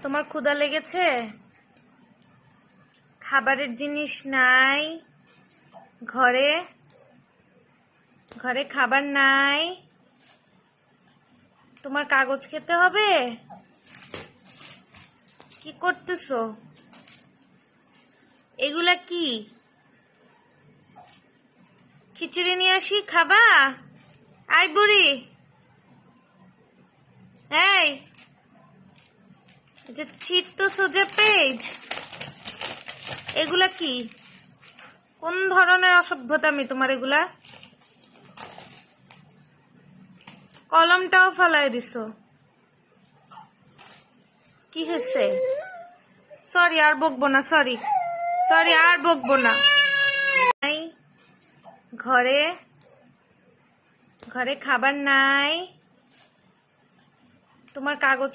তোমার ক্ষুধা লেগেছে? খাবারের জিনিস নাই ঘরে? ঘরে খাবার নাই? তোমার কাগজ খেতে হবে? কি করতেছো? এগুলা কি? খিচুড়ি নিয়ে আসি, খাবা? আই বুড়ি, এই যে ছিট তো সোজা পেজ, এগুলা কি? কোন ধরনের অসভ্যতামি তোমার এগুলা? কলমটাও ফালাই দিছো। কি হয়েছে? সরি, আর বকবো না। সরি, আর বকবো না। ঘরে ঘরে খাবার নাই? তোমার কাগজ